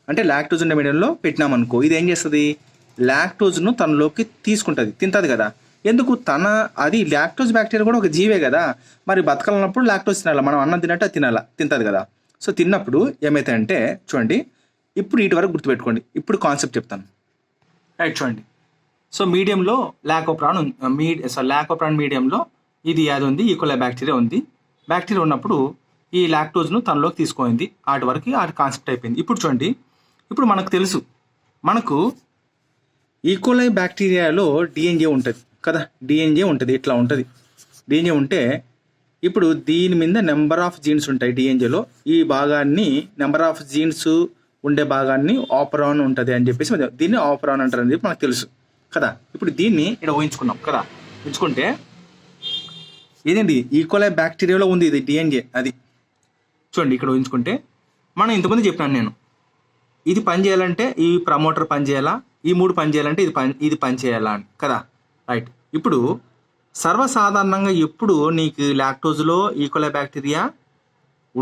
అంటే లాక్టోజ్ ఉన్న మీడియంలో పెట్టినామనుకో, ఇది ఏం చేస్తుంది, లాక్టోజ్ను తనలోకి తీసుకుంటుంది, తింటుంది కదా. ఎందుకు అది లాక్టోజ్ బ్యాక్టీరియా కూడా ఒక జీవే కదా, మరి బతకాలన్నప్పుడు లాక్టోజ్ తినాలి. మనం అన్నం తిన్నట్టు అది తింటుంది కదా. సో తిన్నప్పుడు ఏమవుతాయంటే చూడండి, ఇప్పుడు వీటి వరకు గుర్తుపెట్టుకోండి. ఇప్పుడు కాన్సెప్ట్ చెప్తాను, రైట్? చూడండి, సో మీడియంలో లాకోప్రాన్ మీడియంలో అది ఉంది, ఈకోలై బ్యాక్టీరియా ఉంది. బ్యాక్టీరియా ఉన్నప్పుడు ఈ లాక్టోజ్ను తనలోకి తీసుకోయింది. వాటి వరకు కాన్సెప్ట్ అయిపోయింది. ఇప్పుడు చూడండి, ఇప్పుడు మనకు తెలుసు, మనకు ఈకోలై బ్యాక్టీరియాలో డిఎన్ఏ ఉంటుంది కదా, డిఎన్ఏ ఉంటుంది, ఇట్లా ఉంటుంది. డిఎన్ఏ ఉంటే ఇప్పుడు దీని మీద నెంబర్ ఆఫ్ జీన్స్ ఉంటాయి డిఎన్ఏలో. ఈ భాగాన్ని నెంబర్ ఆఫ్ జీన్స్ ఉండే భాగాన్ని ఆపరాన్ ఉంటుంది అని చెప్పేసి దీన్ని ఆపరాన్ అంటారని చెప్పి మనకు తెలుసు కదా. ఇప్పుడు దీన్ని ఇక్కడ ఊహించుకున్నాం కదా. ఊహించుకుంటే ఇదేంటి, ఈకోలై బ్యాక్టీరియాలో ఉంది ఇది డిఎన్ఏ. అది చూడండి, ఇక్కడ ఊహించుకుంటే మనం ఇంతకుముందు చెప్పినాను నేను, ఇది పని చేయాలంటే ఈ ప్రమోటర్ పని చేయాలా, ఈ 3 పని చేయాలంటే ఇది పని చేయాలా అని కదా, రైట్? ఇప్పుడు సర్వసాధారణంగా ఎప్పుడు నీకు లాక్టోజ్లో ఈకోలై బ్యాక్టీరియా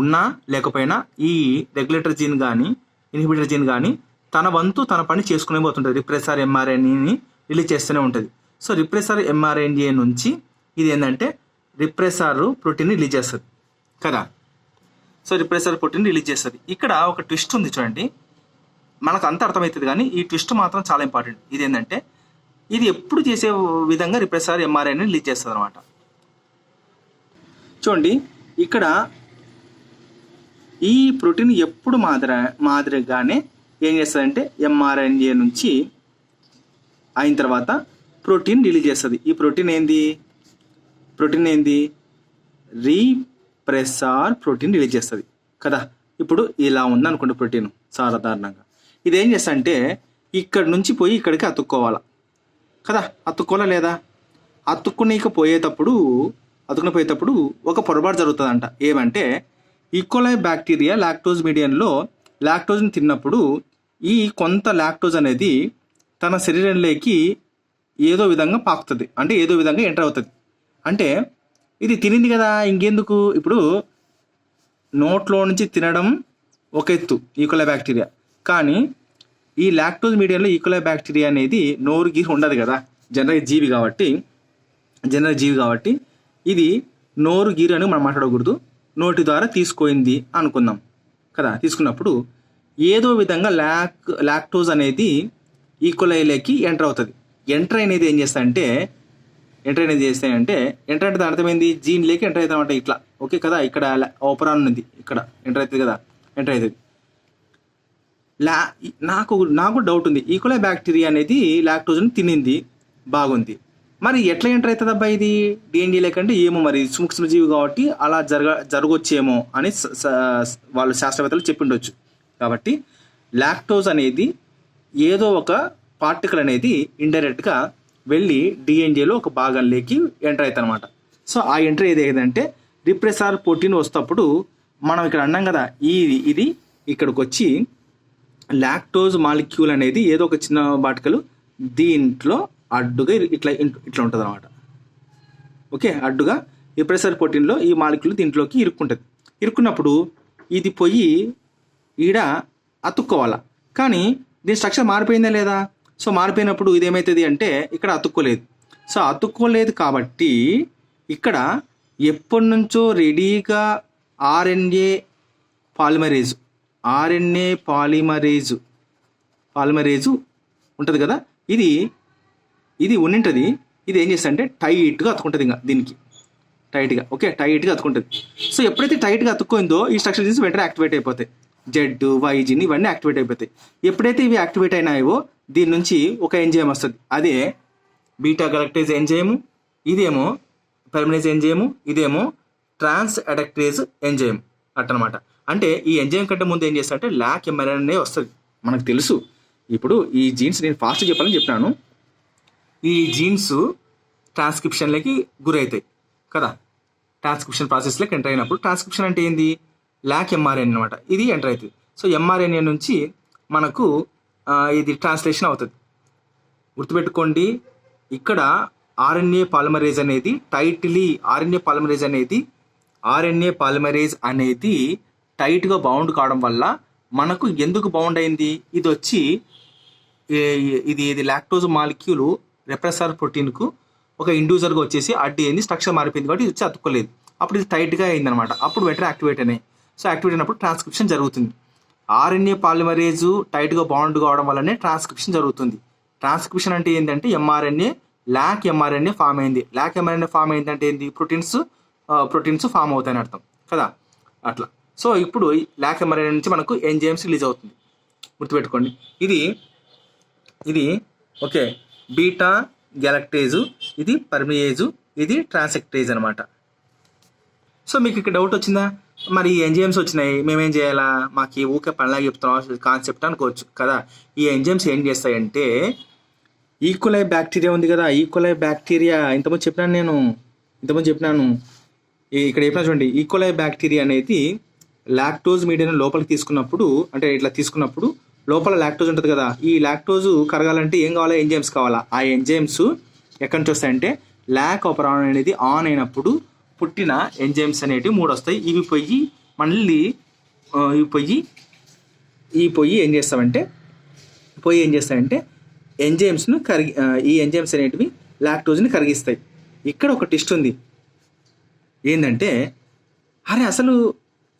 ఉన్నా లేకపోయినా ఈ రెగ్యులేటర్ జీన్ కానీ ఇన్హిబిటర్ జీన్ కానీ తన పని చేసుకునే పోతుంటుంది. రిప్రెసర్ ఎంఆర్ఎన్ఏని రిలీజ్ చేస్తూనే ఉంటుంది. సో రిప్రెసర్ ఎంఆర్ఎన్ఏ నుంచి ఇది ఏంటంటే రిప్రెసర్ ప్రోటీన్ రిలీజ్ చేస్తుంది కదా. సో రిప్రెసర్ ప్రోటీన్ రిలీజ్ చేస్తుంది. ఇక్కడ ఒక ట్విస్ట్ ఉంది చూడండి, మనకు అంత అర్థమవుతుంది కానీ ఈ ట్విస్ట్ మాత్రం చాలా ఇంపార్టెంట్. ఇది ఏంటంటే ఇది ఎప్పుడు చేసే విధంగా రిప్రెసర్ ఎంఆర్ఎన్ఏని రిలీజ్ చేస్తుంది అనమాట. చూడండి, ఇక్కడ ఈ ప్రోటీన్ ఎప్పుడు మాదిరిగానే ఏం చేస్తుందంటే ఎంఆర్ఎన్ఏ నుంచి అయిన తర్వాత ప్రోటీన్ రిలీజ్ చేస్తుంది. ఈ ప్రోటీన్ ఏంది రీప్రెసర్ ప్రోటీన్ రిలీజ్ చేస్తుంది కదా. ఇప్పుడు ఇలా ఉంది అనుకోండి ప్రోటీన్ సాధారణంగా. ఇది ఏం చేస్తా అంటే ఇక్కడ నుంచి పోయి ఇక్కడికి అతుక్కోవాలా కదా. అతుక్కోవాలా లేదా? అతుక్కుని పోయేటప్పుడు ఒక పొరపాటు జరుగుతుందంట. ఏమంటే ఈకోలై బ్యాక్టీరియా లాక్టోజ్ మీడియంలో లాక్టోజ్ని తిన్నప్పుడు ఈ కొంత లాక్టోజ్ అనేది తన శరీరంలోకి ఏదో విధంగా పాకుతుంది, అంటే ఏదో విధంగా ఎంటర్ అవుతుంది. అంటే ఇది తినింది కదా, ఇంకెందుకు, ఇప్పుడు నోట్లో నుంచి తినడం ఒక ఎత్తు ఈకోలై బ్యాక్టీరియా, కానీ ఈ లాక్టోజ్ మీడియంలో ఈకోలై బ్యాక్టీరియా అనేది నోరు గీసి ఉండదు కదా, జనరల్ జీవి కాబట్టి ఇది నోరు గీరు అని మనం మాట్లాడకూడదు, నోటి ద్వారా తీసుకోయింది అనుకుందాం కదా. తీసుకున్నప్పుడు ఏదో విధంగా లాక్టోజ్ అనేది ఈకోలైలోకి ఎంటర్ అవుతుంది. ఎంటర్ అనేది ఏం చేస్తాయంటే ఎంటర్ అంటే దాని అర్థమైంది జీన్లోకి ఎంటర్ అవుతామంట ఇట్లా. ఓకే కదా, ఇక్కడ ఓపరాన్ ఉంది, ఇక్కడ ఎంటర్ అవుతుంది కదా, ఎంటర్ అవుతుంది. లా నాకు డౌట్ ఉంది. ఈకోలై బ్యాక్టీరియా అనేది లాక్టోజ్ని తినింది, బాగుంది. మరి ఎట్లా ఎంటర్ అవుతుంది అబ్బా ఇది డిఎన్ఏ లేకంటే ఏమో, మరి సూక్ష్మజీవి కాబట్టి అలా జరగొచ్చేమో అని వాళ్ళు శాస్త్రవేత్తలు చెప్పిండొచ్చు. కాబట్టి లాక్టోజ్ అనేది ఏదో ఒక పార్టికల్ అనేది ఇండైరెక్ట్గా వెళ్ళి డిఎన్ఏలో ఒక భాగంలోకి ఎంటర్ అవుతుంది అనమాట. సో ఆ ఎంటర్ ఏదంటే రిప్రెసర్ ప్రోటీన్ వస్తప్పుడు మనం ఇక్కడ అన్నాం కదా, ఇది ఇక్కడికి వచ్చి లాక్టోజ్ మాలిక్యూల్ అనేది ఏదో ఒక చిన్న పార్టికల్ దీంట్లో అడ్డుగా ఇట్లా ఉంటుంది అనమాట. ఓకే, అడ్డుగా రిప్రెసర్ ప్రోటీన్లో ఈ మాలిక్యూల్ దీంట్లోకి ఇరుక్కుంటుంది. ఇరుక్కున్నప్పుడు ఇది పోయి ఈడ అతుక్కోవాలా, కానీ దీని స్ట్రక్చర్ మారిపోయిందా లేదా? సో మారిపోయినప్పుడు ఇదేమవుతుంది అంటే ఇక్కడ అతుక్కోలేదు. సో అతుక్కోలేదు కాబట్టి ఇక్కడ ఎప్పటి నుంచో రెడీగా ఆర్ఎన్ఏ పాలిమరేజు ఉంటుంది కదా, ఇది ఉండింటుంది. ఇది ఏం చేస్తుంది అంటే టైట్గా అతుక్కుంటుంది, ఇంకా దీనికి టైట్గా. ఓకే, టైట్గా అతుక్కుంటుంది. సో ఎప్పుడైతే టైట్గా అతుక్కోయిందో ఈ స్ట్రక్చర్ తీసి వెంటనే యాక్టివేట్ అయిపోతాయి. జెడ్, వైజిన్ ఇవన్నీ యాక్టివేట్ అయిపోతాయి. ఎప్పుడైతే ఇవి యాక్టివేట్ అయినాయో దీని నుంచి ఒక ఎంజైమ్ వస్తుంది, అదే బీటా గలక్టేజ్ ఎంజైము, ఇదేమో పెర్మినేజ్ ఎంజైము, ఇదేమో ట్రాన్స్ అడక్టేజ్ ఎంజైమ్ అట్టనమాట. అంటే ఈ ఎంజైమ్ కంటే ముందు ఏం చేస్తా అంటే లాక్ ఎంఆర్ఎన్ఏ వస్తుంది, మనకు తెలుసు. ఇప్పుడు ఈ జీన్స్ నేను ఫాస్ట్ చెప్పాలని చెప్పినాను. ఈ జీన్స్ ట్రాన్స్క్రిప్షన్లకి గురవుతాయి కదా, ట్రాన్స్క్రిప్షన్ ప్రాసెస్లోకి ఎంటర్ అయినప్పుడు ట్రాన్స్క్రిప్షన్ అంటే ఏంది, లాక్ ఎంఆర్ఎన్ఏ అనమాట, ఇది ఎంటర్ అవుతుంది. సో ఎంఆర్ఎన్ఏ నుంచి మనకు ఇది ట్రాన్స్లేషన్ అవుతుంది. గుర్తుపెట్టుకోండి, ఇక్కడ ఆర్ఎన్ఏ పాలిమరేజ్ అనేది టైట్గా బౌండ్ కావడం వల్ల మనకు ఎందుకు బౌండ్ అయింది, ఇది వచ్చి ఇది లాక్టోజ్ మాలిక్యూల్ రెప్రెసర్ ప్రోటీన్కు ఒక ఇండ్యూజర్గా వచ్చేసి అడ్డు అయింది, స్ట్రక్చర్ మారిపోయింది కాబట్టి ఇది వచ్చి అతుక్కోలేదు. అప్పుడు ఇది టైట్గా అయిందనమాట. అప్పుడు వెంటనే యాక్టివేట్ అయినాయి. సో యాక్టివేట్ అయినప్పుడు ట్రాన్స్క్రిప్షన్ జరుగుతుంది. ఆర్ఎన్ఏ పాలిమరేజ్ టైట్గా బాండ్ కావడం వల్లనే ట్రాన్స్క్రిప్షన్ జరుగుతుంది. ట్రాన్స్క్రిప్షన్ అంటే ఏంటంటే లాక్ ఎంఆర్ఎన్ఏ ఫామ్ అయింది. లాక్ ఎంఆర్ఎన్ఏ ఫామ్ అయిందంటే ఏంది, ప్రోటీన్స్ ఫామ్ అవుతాయని అర్థం కదా, అట్లా. సో ఇప్పుడు లాక్ ఎంఆర్ఎన్ఏ నుంచి మనకు ఎంజైమ్స్ రిలీజ్ అవుతుంది, గుర్తుపెట్టుకోండి. ఇది ఓకే, బీటా గ్యాలక్టేజు, ఇది పర్మియేజు, ఇది ట్రాన్సెక్టేజ్ అనమాట. సో మీకు ఇక్కడ డౌట్ వచ్చిందా, మరి ఈ ఎంజైమ్స్ వచ్చినాయి మేమేం చేయాలా, మాకు ఈ ఊకే పనిలాగా చెప్తున్నాం కాన్సెప్ట్ అనుకోవచ్చు కదా. ఈ ఎంజైమ్స్ ఏం చేస్తాయంటే, ఈకోలై బ్యాక్టీరియా ఉంది కదా, ఈకోలై బ్యాక్టీరియా ఇంతకుముందు చెప్పినాను ఇక్కడ చెప్పినా చూడండి. ఈకోలై బ్యాక్టీరియా అనేది లాక్టోజ్ మీడియాను లోపలికి తీసుకున్నప్పుడు, అంటే ఇట్లా తీసుకున్నప్పుడు లోపల లాక్టోజ్ ఉంటుంది కదా, ఈ లాక్టోజ్ కరగాలంటే ఏం కావాలా, ఎంజైమ్స్ కావాలా. ఆ ఎంజైమ్స్ ఎక్కడి నుంచి వస్తాయంటే లాక్ ఆపరాన్ అనేది ఆన్ అయినప్పుడు పుట్టిన ఎంజైమ్స్ అనేటివి 3 వస్తాయి. ఇవి పోయి ఏం చేస్తాయంటే ఎంజైమ్స్ను ఈ ఎంజైమ్స్ అనేటివి లాక్టోజ్ని కరిగిస్తాయి. ఇక్కడ ఒక ట్విస్ట్ ఉంది, ఏంటంటే అసలు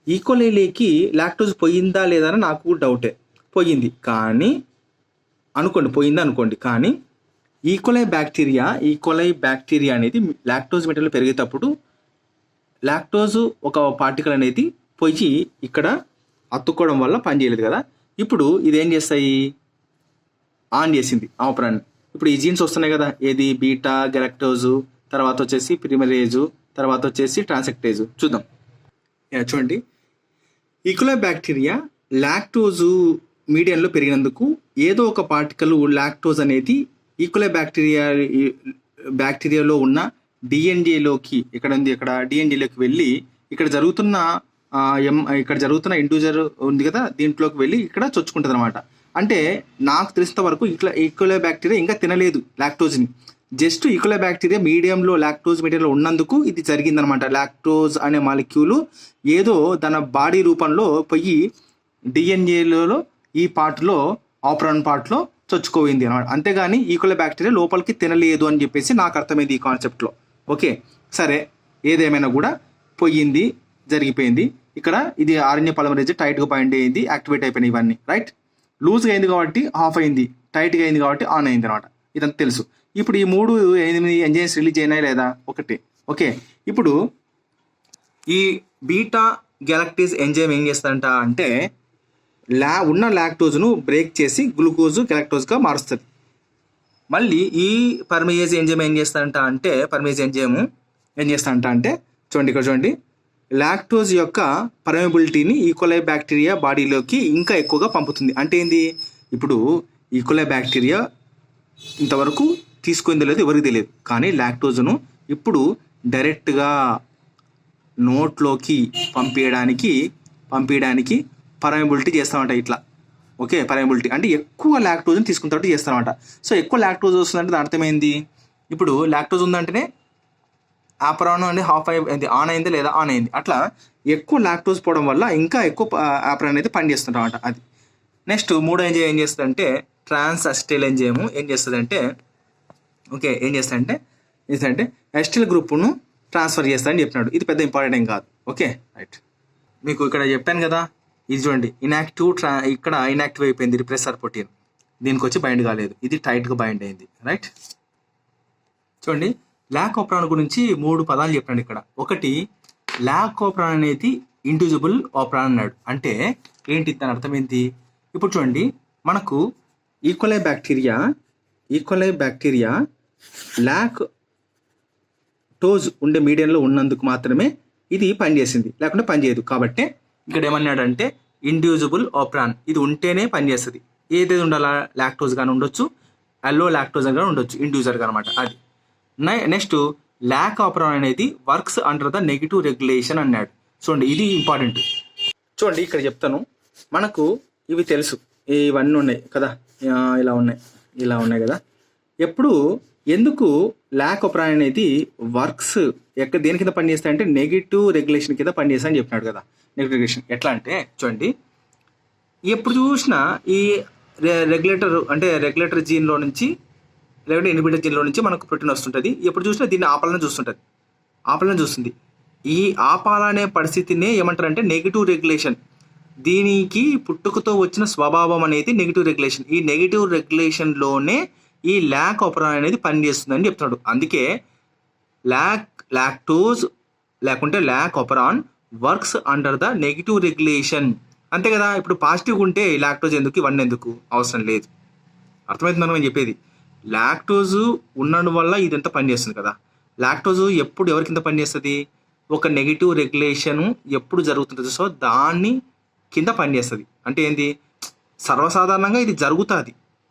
ఈకోలైలోకి లాక్టోజ్ పోయిందా లేదా అని నాకు డౌటే. పోయింది అనుకోండి, కానీ ఈకోలై బ్యాక్టీరియా అనేది లాక్టోజ్ మెటీరియల్ పెరిగేటప్పుడు లాక్టోజ్ ఒక పార్టికల్ అనేది పోయి ఇక్కడ అతుక్కోవడం వల్ల పనిచేయలేదు కదా. ఇప్పుడు ఇది ఏం చేస్తాయి, ఆన్ చేసింది ఆపరాన్. ఇప్పుడు ఈ జీన్స్ వస్తున్నాయి కదా, ఏది బీటా గెలక్టోజు, తర్వాత వచ్చేసి ప్రిమరేజు, తర్వాత వచ్చేసి ట్రాన్సెక్టేజు. చూద్దాం, చూడండి. ఈకోలై బ్యాక్టీరియా లాక్టోజు మీడియంలో పెరిగినందుకు ఏదో ఒక పార్టికల్ లాక్టోజ్ అనేది ఈకోలై బ్యాక్టీరియాలో ఉన్న డిఎన్ఏలోకి ఇక్కడ డిఎన్ఏలోకి వెళ్ళి ఇక్కడ జరుగుతున్న ఇండ్యూజర్ ఉంది కదా, దీంట్లోకి వెళ్ళి ఇక్కడ చొచ్చుకుంటుంది అనమాట. అంటే నాకు తెలిసినంత వరకు ఈకోలై బ్యాక్టీరియా ఇంకా తినలేదు లాక్టోజ్ని, జస్ట్ ఈకోలై బ్యాక్టీరియా లాక్టోజ్ మీడియంలో ఉన్నందుకు ఇది జరిగిందనమాట. లాక్టోజ్ అనే మాలిక్యూల్ ఏదో తన బాడీ రూపంలో పోయి డిఎన్ఏలో ఈ పార్ట్లో ఆపరాన్ పార్ట్లో చొచ్చుకోయింది అనమాట. అంతేగాని ఈకోలై బ్యాక్టీరియా లోపలికి తినలేదు అని చెప్పేసి నాకు అర్థమైంది ఈ కాన్సెప్ట్లో. ఓకే, సరే, ఏదేమైనా కూడా పోయింది, జరిగిపోయింది. ఇక్కడ ఇది ఆర్ఎన్ఏ పాలిమరేజ్ టైట్గా బైండ్ అయింది, యాక్టివేట్ అయిపోయినాయి ఇవన్నీ, రైట్. లూజ్గా అయింది కాబట్టి ఆఫ్ అయింది, టైట్గా అయింది కాబట్టి ఆన్ అయింది అనమాట. ఇదంతా తెలుసు. ఇప్పుడు ఈ 8 ఎంజైమ్స్ రిలీజ్ అయినాయి లేదా, ఒకటి. ఓకే, ఇప్పుడు ఈ బీటా గ్యాలక్టేజ్ ఎంజైమ్ ఏం చేస్తాడంట అంటే ఉన్న లాక్టోజ్ను బ్రేక్ చేసి గ్లూకోజ్ గెలక్టోజ్గా మారుస్తుంది. మళ్ళీ ఈ పర్మేజ్ ఎంజైమ్ ఏం చేస్తాడంట అంటే చూడండి ఇక్కడ చూడండి, లాక్టోజ్ యొక్క పర్మిబిలిటీని ఈకోలై బ్యాక్టీరియా బాడీలోకి ఇంకా ఎక్కువగా పంపుతుంది. అంటే ఏంది, ఇప్పుడు ఈకోలై బ్యాక్టీరియా ఇంతవరకు తీసుకుందో లేదో ఎవరికి తెలియదు, కానీ లాక్టోజ్ను ఇప్పుడు డైరెక్ట్గా నోట్లోకి పంపించడానికి పర్మిబిలిటీ చేస్తామంట ఇట్లా. ఓకే, పర్మిబిలిటీ అంటే ఎక్కువ లాక్టోజ్ని తీసుకున్నట్టు చేస్తామంట. సో ఎక్కువ లాక్టోజ్ వస్తుందంటే దాని అర్థమైంది, ఇప్పుడు లాక్టోజ్ ఉందంటేనే ఆపరాన్ అనేది ఆన్ అయింది లేదా ఆన్ అయింది. అట్లా ఎక్కువ లాక్టోజ్ పోవడం వల్ల ఇంకా ఎక్కువ ఆపరాన్ అయితే పనిచేస్తుంటామంట. అది నెక్స్ట్ మూడో ఎంజైమ్ ఏం చేస్తుందంటే ట్రాన్స్ అసిటైల్ ఎంజైమ్ ఏం చేస్తుందంటే ఎస్టిల్ గ్రూప్ను ట్రాన్స్ఫర్ చేస్తారని చెప్పినాడు. ఇది పెద్ద ఇంపార్టెంట్ ఏం కాదు. ఓకే రైట్, మీకు ఇక్కడ చెప్పాను కదా, ఇది చూడండి ఇక్కడ ఇన్యాక్టివ్ అయిపోయింది రిప్రెసర్ ప్రోటీన్, దీనికి వచ్చి బైండ్ కాలేదు, ఇది టైట్గా బైండ్ అయింది. రైట్, చూడండి లాకోప్రాన్ గురించి 3 పదాలు చెప్పాడు ఇక్కడ. ఒకటి, లాకోప్రాన్ అనేది ఇండివిజిబుల్ ఆప్రాన్ అన్నాడు. అంటే ఏంటి దాని అర్థం ఏంటి? ఇప్పుడు చూడండి, మనకు ఈకోలై బ్యాక్టీరియా లాక్టోజ్ ఉండే మీడియంలో ఉన్నందుకు మాత్రమే ఇది పనిచేసింది, లేకుంటే పనిచేయదు. కాబట్టి ఇక్కడ ఏమన్నాడంటే ఇండివిజిబుల్ ఆప్రాన్, ఇది ఉంటేనే పనిచేస్తుంది. ఏదైతే ఉండాలా, లాక్టోజ్ కానీ ఉండొచ్చు, అల్లో లాక్టోజ్ కానీ ఉండొచ్చు, ఇండివిజువల్గా అనమాట. అది నెక్స్ట్ లాక్ ఆప్రాన్ అనేది works under the negative regulation అన్నాడు. చూడండి ఇది ఇంపార్టెంట్. చూడండి ఇక్కడ చెప్తాను, మనకు ఇవి తెలుసు, ఇవన్నీ ఉన్నాయి కదా, ఇలా ఉన్నాయి కదా. ఎందుకు లాక్ ఆప్రాన్ అనేది వర్క్స్ దేని కింద పనిచేస్తాయంటే నెగిటివ్ రెగ్యులేషన్ కింద పనిచేస్తాయని చెప్పినాడు కదా. నెగిటివ్ రెగ్యులేషన్ ఎట్లా అంటే చూడండి, ఎప్పుడు చూసినా ఈ రెగ్యులేటర్ జీన్లో నుంచి లేకుంటే ఇన్హిబిటర్ జీన్లో నుంచి మనకు ప్రోటీన్ వస్తుంటుంది. ఎప్పుడు చూసినా దీన్ని ఆపాలనే చూస్తుంది. ఈ ఆపాలనే పరిస్థితినే ఏమంటారంటే నెగిటివ్ రెగ్యులేషన్. దీనికి పుట్టుకతో వచ్చిన స్వభావం అనేది నెగిటివ్ రెగ్యులేషన్. ఈ నెగిటివ్ రెగ్యులేషన్లోనే ఈ లాక్ ఆప్రాన్ అనేది పనిచేస్తుందని చెప్తున్నాడు. అందుకే లాక్టోజ్ లేకుంటే lac operon works under the negative regulation. అంతే కదా, ఇప్పుడు పాజిటివ్ ఉంటే లాక్టోజ్ ఎందుకు, ఇవన్నీ ఎందుకు అవసరం లేదు. అర్థమవుతుంది మనం చెప్పేది. లాక్టోజ్ ఉండడం వల్ల ఇదంతా పనిచేస్తుంది కదా. లాక్టోజ్ ఎప్పుడు ఎవరి కింద పనిచేస్తుంది, ఒక నెగిటివ్ రెగ్యులేషన్ ఎప్పుడు జరుగుతుంటుంది, సో దాన్ని కింద పనిచేస్తుంది. అంటే ఏంది, సర్వసాధారణంగా ఇది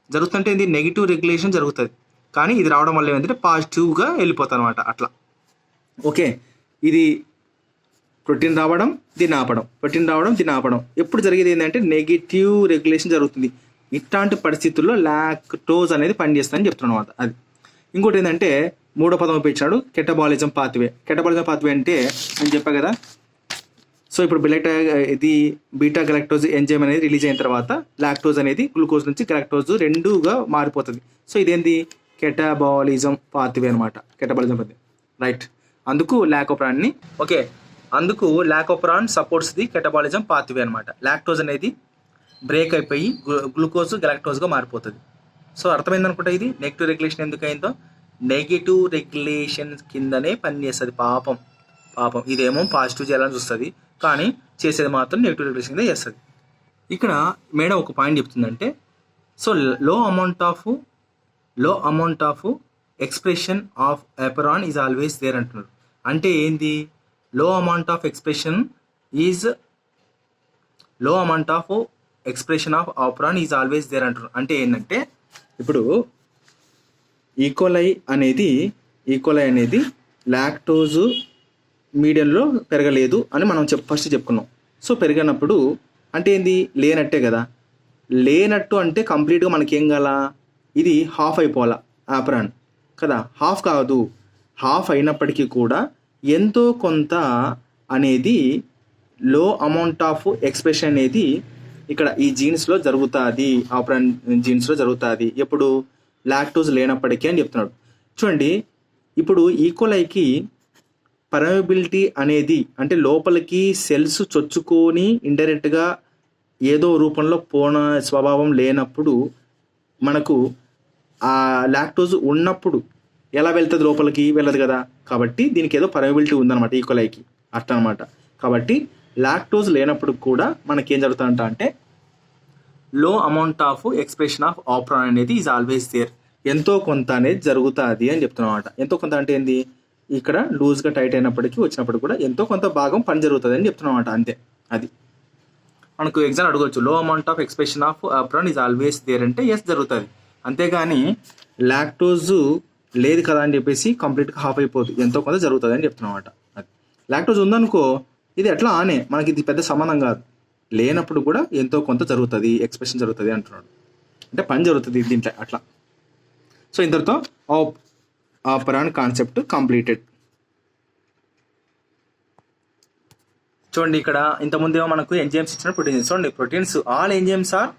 జరుగుతుంటే ఏంది, నెగిటివ్ రెగ్యులేషన్ జరుగుతుంది. కానీ ఇది రావడం వల్ల ఏంటంటే పాజిటివ్గా వెళ్ళిపోతుంది అనమాట. అట్లా ఓకే, ఇది ప్రోటీన్ రావడం దీన్ని ఆపడం ఎప్పుడు జరిగేది ఏంటంటే నెగిటివ్ రెగ్యులేషన్ జరుగుతుంది. ఇట్లాంటి పరిస్థితుల్లో లాక్టోజ్ అనేది పనిచేస్తుందని చెప్తున్నాను అనమాట. అది ఇంకోటి ఏంటంటే మూడో పదం ఉపయోగించాడు, కెటబాలిజం పాత్వే అంటే నేను చెప్పా కదా. సో ఇప్పుడు బీటా గెలక్టోజ్ ఎంజైమ్ అనేది రిలీజ్ అయిన తర్వాత లాక్టోజ్ అనేది గ్లూకోజ్ నుంచి గెలక్టోజ్ రెండుగా మారిపోతుంది. సో ఇదేంటి, కెటబాలిజం పాత్వే అనమాట. రైట్, అందుకు లాకోప్రాన్ సపోర్ట్స్ ది కెటబాలిజం పాత్వే అనమాట. లాక్టోజ్ అనేది బ్రేక్ అయిపోయి గ్లూకోజ్ గెలక్టోజ్గా మారిపోతుంది. సో అర్థమైంది అనుకుంటా. ఇది నెగిటివ్ రెగ్యులేషన్ ఎందుకు అయిందో, నెగిటివ్ రెగ్యులేషన్ కిందనే పనిచేస్తుంది. పాపం ఇదేమో పాజిటివ్ చేయాలని చూస్తుంది, కానీ చేసేది మాత్రం నెగిటివ్ రెగ్యులేషన్ కింద చేస్తుంది. ఇక్కడ మేడం ఒక పాయింట్ చెప్తుందంటే, so low amount of expression of operon is always there అంటున్నారు. అంటే ఏంది, low amount of expression of operon is always there అంటున్నారు. అంటే ఏంటంటే ఇప్పుడు ఈకోలై అనేది లాక్టోజ్ మీడియంలో పెరగలేదు అని మనం ఫస్ట్ చెప్పుకున్నాం. సో పెరిగినప్పుడు అంటే ఏంది, లేనట్టే కదా. లేనట్టు అంటే కంప్లీట్గా మనకేం కాల, ఇది హాఫ్ అయిపోవాలా ఆప్రాన్ కదా. హాఫ్ కాదు, హాఫ్ అయినప్పటికీ కూడా ఎంతో కొంత అనేది లో అమౌంట్ ఆఫ్ ఎక్స్ప్రెషన్ అనేది ఇక్కడ ఈ జీన్స్లో జరుగుతుంది, ఆప్రాన్ జీన్స్లో జరుగుతుంది. ఎప్పుడు లాక్టోజ్ లేనప్పటికీ అని చెప్తున్నాడు. చూడండి, ఇప్పుడు ఈకోలైకి పర్మిబిలిటీ అనేది అంటే లోపలికి సెల్స్ చొచ్చుకొని ఇండైరెక్ట్గా ఏదో రూపంలో పోన స్వభావం లేనప్పుడు మనకు ఆ లాక్టోజ్ ఉన్నప్పుడు ఎలా వెళ్తుంది, లోపలికి వెళ్ళదు కదా. కాబట్టి దీనికి ఏదో పర్మిబిలిటీ ఉందన్నమాట ఈకోలైకి, అట్లా అనమాట. కాబట్టి లాక్టోజ్ లేనప్పుడు కూడా మనకేం జరుగుతుందంట అంటే లో amount of expression of apron అనేది ఈజ్ ఆల్వేస్ దేర్. ఎంతో కొంత అనేది జరుగుతుంది అని చెప్తున్నమాట. ఎంతో కొంత అంటే ఏంది, ఇక్కడ లూజ్గా టైట్ అయినప్పటికీ వచ్చినప్పుడు కూడా ఎంతో కొంత భాగం పని జరుగుతుంది అని చెప్తున్నమాట. అంతే. అది మనకు ఎగ్జామ్ అడగవచ్చు, low amount of expression of operon is always there అంటే ఎస్ జరుగుతుంది. అంతేగాని లాక్టోజ్ లేదు కదా అని చెప్పేసి కంప్లీట్గా హాఫ్ అయిపోదు, ఎంతో కొంత జరుగుతుంది అని చెప్తున్నమాట. అది లాక్టోజ్ ఉందనుకో ఇది ఎట్లా ఆనే, మనకి ఇది పెద్ద సంబంధం కాదు. లేనప్పుడు కూడా ఎంతో కొంత జరుగుతుంది, ఎక్స్ప్రెషన్ జరుగుతుంది అంటున్నాడు, అంటే పని జరుగుతుంది దీంట్లో అట్లా. సో ఇంతటితో ఆపరాన్ కాన్సెప్ట్ కంప్లీటెడ్. చూడండి ఇక్కడ ఇంతకుముందేమో మనకు ఎంజైమ్స్ ఇచ్చిన ప్రోటీన్స్. చూడండి proteins, all enzymes are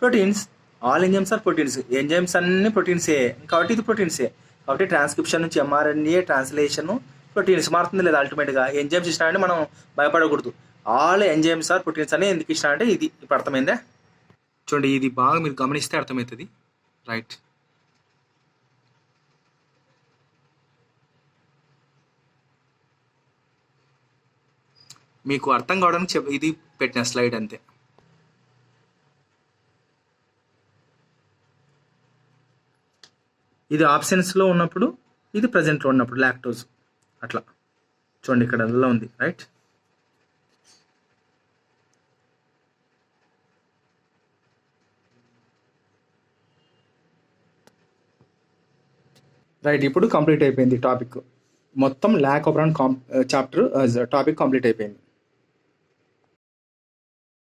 proteins, all enzymes are proteins. Enzymes అన్ని ప్రోటీన్సే కాబట్టి ఇది ప్రోటీన్సే. కాబట్టి ట్రాన్స్క్రిప్షన్ నుంచి ఎంఆర్ఎన్ఏ ట్రాన్స్లేషన్ ప్రోటీన్స్ మారుతుంది లేదా అల్టిమేట్గా. ఎంజైమ్స్ ఇచ్చినామంటే మనం భయపడకూడదు. ఆల్ ఎంజైమ్స్ ఆర్ ప్రోటీన్స్ అని ఎందుకు ఇచ్చినా అంటే ఇది ఇప్పుడు అర్థమైందా. చూడండి ఇది బాగా మీరు గమనిస్తే అర్థమవుతుంది. రైట్. మీకు అర్థం కావడానికి ఇది పెట్టిన స్లైడ్ అంతే. ఇది ఆప్షన్స్లో ఉన్నప్పుడు, ఇది ప్రజెంట్లో ఉన్నప్పుడు లాక్టోజ్ అట్లా. చూడండి ఇక్కడ అందులో ఉంది. రైట్. రైట్, ఇప్పుడు కంప్లీట్ అయిపోయింది టాపిక్ మొత్తం. Lac operon chapter topic complete అయిపోయింది.